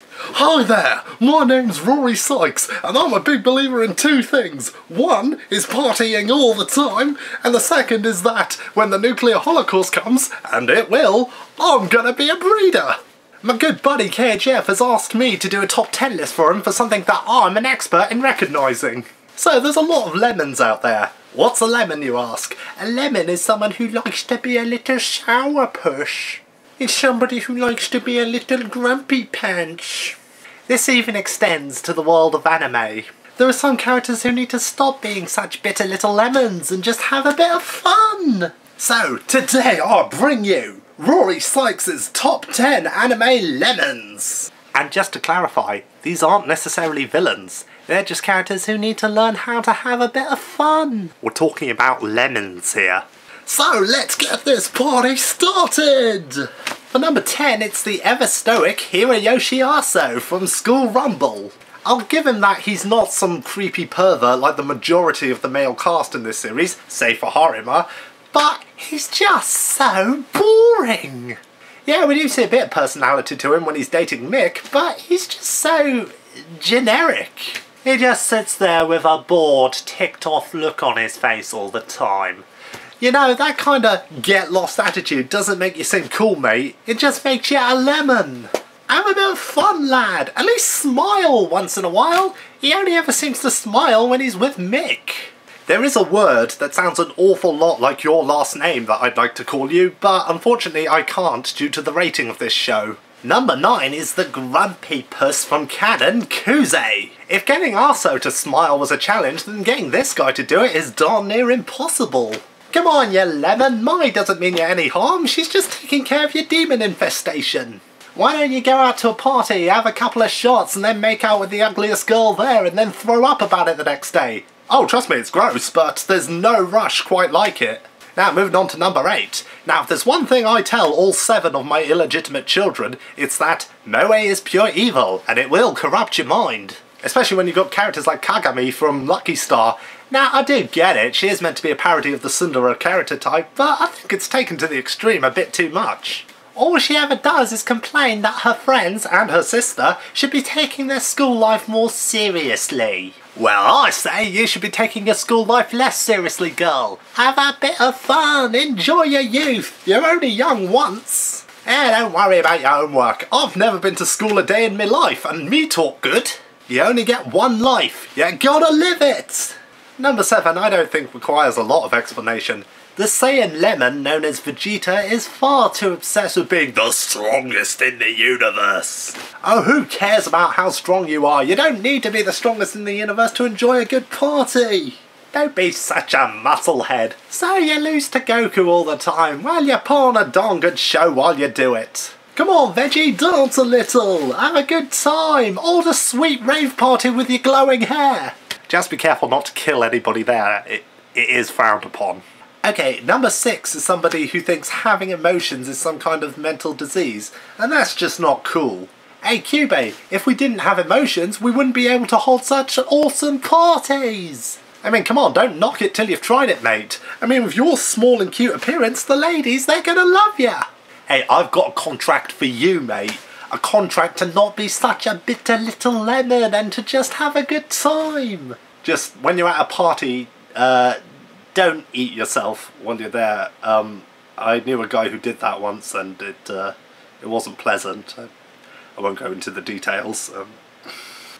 Hi there, my name's Rory Sykes and I'm a big believer in two things. One is partying all the time, and the second is that when the nuclear holocaust comes, and it will, I'm gonna be a breeder. My good buddy KHF has asked me to do a top 10 list for him for something that I'm an expert in recognising. So there's a lot of lemons out there. What's a lemon, you ask? A lemon is someone who likes to be a little sourpuss. It's somebody who likes to be a little grumpy pants. This even extends to the world of anime. There are some characters who need to stop being such bitter little lemons and just have a bit of fun. So today I bring you Rory Sykes' top 10 anime lemons. And just to clarify, these aren't necessarily villains. They're just characters who need to learn how to have a bit of fun. We're talking about lemons here. So let's get this party started! For number 10, it's the ever-stoic Hiroyoshi Asou from School Rumble. I'll give him that he's not some creepy pervert like the majority of the male cast in this series, save for Harima, but he's just so boring. Yeah, we do see a bit of personality to him when he's dating Mick, but he's just so generic. He just sits there with a bored, ticked-off look on his face all the time. You know, that kind of get-lost attitude doesn't make you seem cool, mate. It just makes you a lemon. Have a bit of fun, lad. At least smile once in a while. He only ever seems to smile when he's with Mick. There is a word that sounds an awful lot like your last name that I'd like to call you, but unfortunately I can't due to the rating of this show. Number 9 is the grumpy puss from Canon, Kyubey. If getting Asou to smile was a challenge, then getting this guy to do it is darn near impossible. Come on, you lemon, Mai doesn't mean you any harm, she's just taking care of your demon infestation. Why don't you go out to a party, have a couple of shots, and then make out with the ugliest girl there, and then throw up about it the next day? Oh, trust me, it's gross, but there's no rush quite like it. Now, moving on to number 8. Now, if there's one thing I tell all 7 of my illegitimate children, it's that Moe is pure evil, and it will corrupt your mind. Especially when you've got characters like Kagami from Lucky Star. Now, I do get it, she is meant to be a parody of the Tsundere character type, but I think it's taken to the extreme a bit too much. All she ever does is complain that her friends and her sister should be taking their school life more seriously. Well, I say you should be taking your school life less seriously, girl. Have a bit of fun, enjoy your youth, you're only young once. Don't worry about your homework, I've never been to school a day in my life, and me talk good. You only get one life, you gotta live it! Number 7 I don't think requires a lot of explanation. The Saiyan Lemon, known as Vegeta, is far too obsessed with being the strongest in the universe. Oh, who cares about how strong you are? You don't need to be the strongest in the universe to enjoy a good party. Don't be such a musclehead. So you lose to Goku all the time, while you pawn a dong and show while you do it. Come on, Veggie, dance a little, have a good time, order sweet rave party with your glowing hair. Just be careful not to kill anybody there, it is frowned upon. Okay, number 6 is somebody who thinks having emotions is some kind of mental disease, and that's just not cool. Hey Kyubey, if we didn't have emotions, we wouldn't be able to hold such awesome parties! I mean, come on, don't knock it till you've tried it, mate. I mean, with your small and cute appearance, the ladies, they're gonna love ya! Hey, I've got a contract for you, mate. A contract to not be such a bitter little lemon and to just have a good time. Just, when you're at a party, don't eat yourself while you're there. I knew a guy who did that once and it wasn't pleasant. I won't go into the details.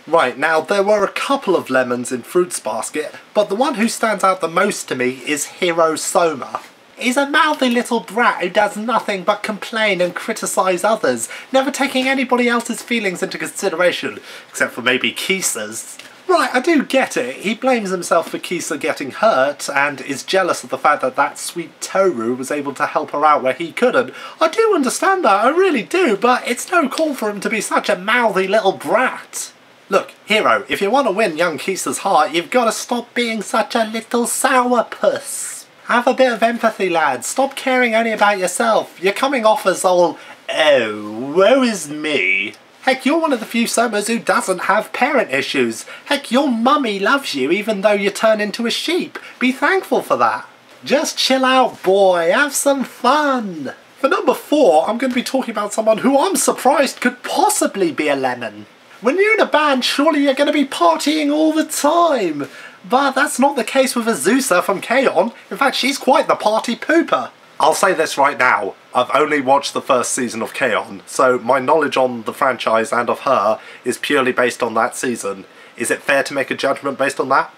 Right, now there were a couple of lemons in Fruits Basket, but the one who stands out the most to me is Hiro Sohma. He's a mouthy little brat who does nothing but complain and criticise others, never taking anybody else's feelings into consideration, except for maybe Kisa's. Right, I do get it. He blames himself for Kisa getting hurt and is jealous of the fact that that sweet Toru was able to help her out where he couldn't. I do understand that, I really do, but it's no call for him to be such a mouthy little brat. Look, Hiro, if you want to win young Kisa's heart, you've got to stop being such a little sourpuss. Have a bit of empathy, lad. Stop caring only about yourself. You're coming off as all, oh, woe is me. Heck, you're one of the few Sohmas who doesn't have parent issues. Heck, your mummy loves you even though you turn into a sheep. Be thankful for that. Just chill out, boy. Have some fun. For For number 4, I'm going to be talking about someone who I'm surprised could possibly be a lemon. When you're in a band, surely you're going to be partying all the time. But that's not the case with Azusa from Kyon. In fact, she's quite the party pooper. I'll say this right now, I've only watched the first season of Kyon, so my knowledge on the franchise and of her is purely based on that season. Is it fair to make a judgment based on that?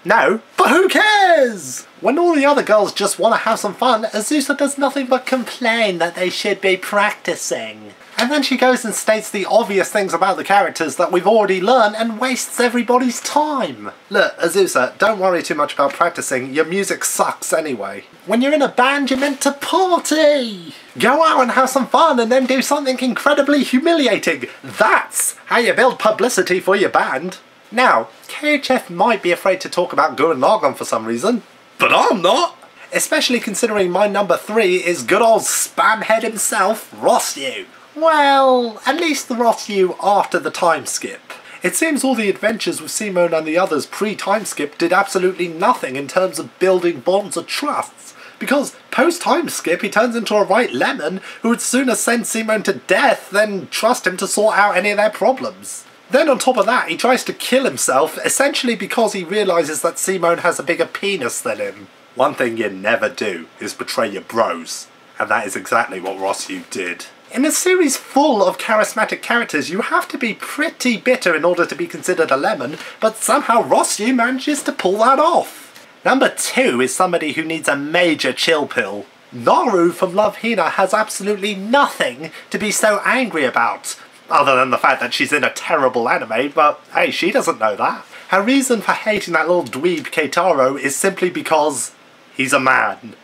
No, but who cares? When all the other girls just want to have some fun, Azusa does nothing but complain that they should be practicing. And then she goes and states the obvious things about the characters that we've already learned and wastes everybody's time. Look, Azusa, don't worry too much about practicing, your music sucks anyway. When you're in a band, you're meant to party! Go out and have some fun and then do something incredibly humiliating. That's how you build publicity for your band. Now, KHF might be afraid to talk about Gurren Lagann for some reason, but I'm not! Especially considering my number 3 is good old spamhead himself, Rossiu. Well, at least the Rossiu after the time skip. It seems all the adventures with Simone and the others pre-time skip did absolutely nothing in terms of building bonds or trusts, because post-time skip he turns into a right lemon who would sooner send Simone to death than trust him to sort out any of their problems. Then on top of that, he tries to kill himself, essentially because he realises that Simone has a bigger penis than him. One thing you never do is betray your bros, and that is exactly what Rossiu did. In a series full of charismatic characters, you have to be pretty bitter in order to be considered a lemon, but somehow Rossiu manages to pull that off. Number 2 is somebody who needs a major chill pill. Naru from Love Hina has absolutely nothing to be so angry about, other than the fact that she's in a terrible anime, but hey, she doesn't know that. Her reason for hating that little dweeb Keitaro is simply because he's a man.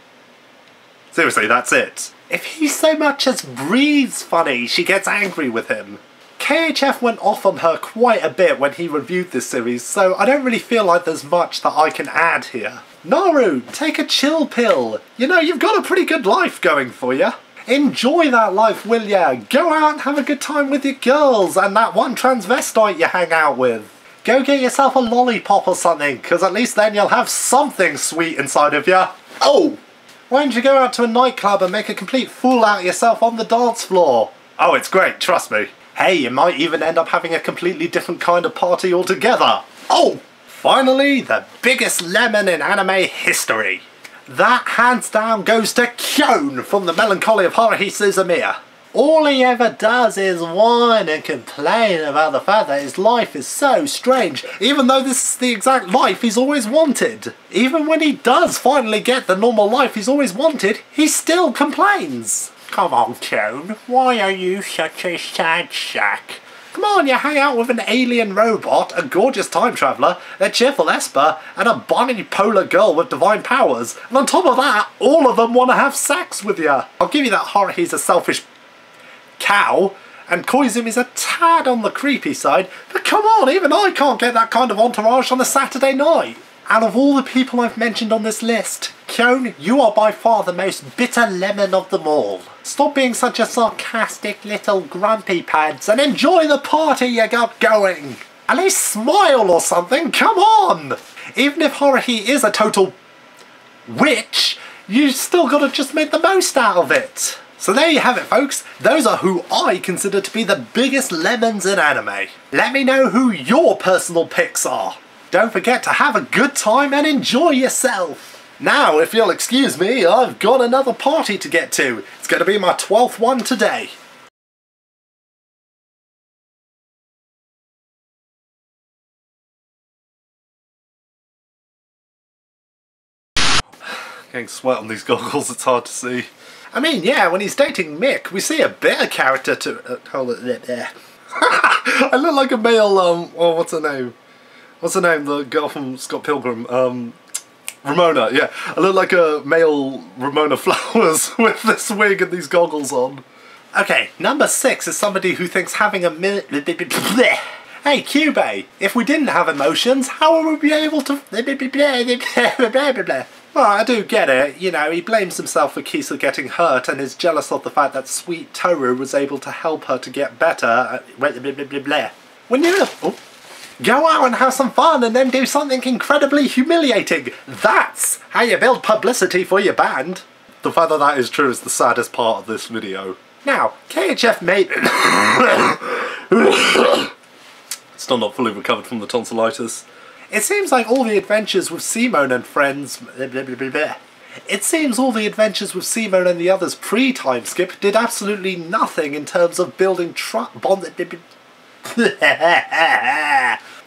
Seriously, that's it. If he so much as breathes funny, she gets angry with him. KHF went off on her quite a bit when he reviewed this series, so I don't really feel like there's much that I can add here. Naru, take a chill pill. You know, you've got a pretty good life going for you. Enjoy that life, will ya? Go out and have a good time with your girls and that one transvestite you hang out with. Go get yourself a lollipop or something, because at least then you'll have something sweet inside of you. Oh! Why don't you go out to a nightclub and make a complete fool out of yourself on the dance floor? Oh, it's great, trust me. Hey, you might even end up having a completely different kind of party altogether. Oh! Finally, the biggest lemon in anime history. That hands down goes to Kyon from the Melancholy of Haruhi Suzumiya. All he ever does is whine and complain about the fact that his life is so strange, even though this is the exact life he's always wanted. Even when he does finally get the normal life he's always wanted, he still complains. Come on, Kyon, why are you such a sad sack? Come on, you hang out with an alien robot, a gorgeous time traveller, a cheerful Esper, and a bipolar girl with divine powers, and on top of that, all of them want to have sex with you. I'll give you that Haruhi's a selfish cow, and Koizumi's a tad on the creepy side, but come on, even I can't get that kind of entourage on a Saturday night. Out of all the people I've mentioned on this list, Kyon, you are by far the most bitter lemon of them all. Stop being such a sarcastic little grumpy pads and enjoy the party you got going. At least smile or something, come on! Even if Haruhi is a total witch, you still gotta just make the most out of it. So there you have it, folks. Those are who I consider to be the biggest lemons in anime. Let me know who your personal picks are. Don't forget to have a good time and enjoy yourself. Now, if you'll excuse me, I've got another party to get to. It's going to be my 12th one today. Getting sweat on these goggles, it's hard to see. I mean, yeah, when he's dating Mick, we see a better character to... hold it there. I look like a male, oh, what's her name? What's her name? The girl from Scott Pilgrim. Ramona, yeah. I look like a male Ramona Flowers with this wig and these goggles on. Okay, number 6 is somebody who thinks having a Hey, Kyubey, if we didn't have emotions, how would we be able to... Well, I do get it. You know, he blames himself for Kisa getting hurt and is jealous of the fact that sweet Toru was able to help her to get better. When you're... Oh. Go out and have some fun and then do something incredibly humiliating. That's how you build publicity for your band. The fact that that is true is the saddest part of this video. Now, KHF made... Still not fully recovered from the tonsillitis. It seems like all the adventures with Simone and friends... It seems all the adventures with Simone and the others pre-time skip did absolutely nothing in terms of building bond...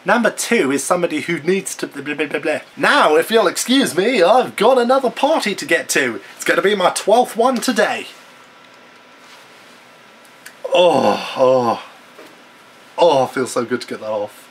Number 2 is somebody who needs to... Now, if you'll excuse me, I've got another party to get to. It's going to be my 12th one today. Oh, it feels so good to get that off.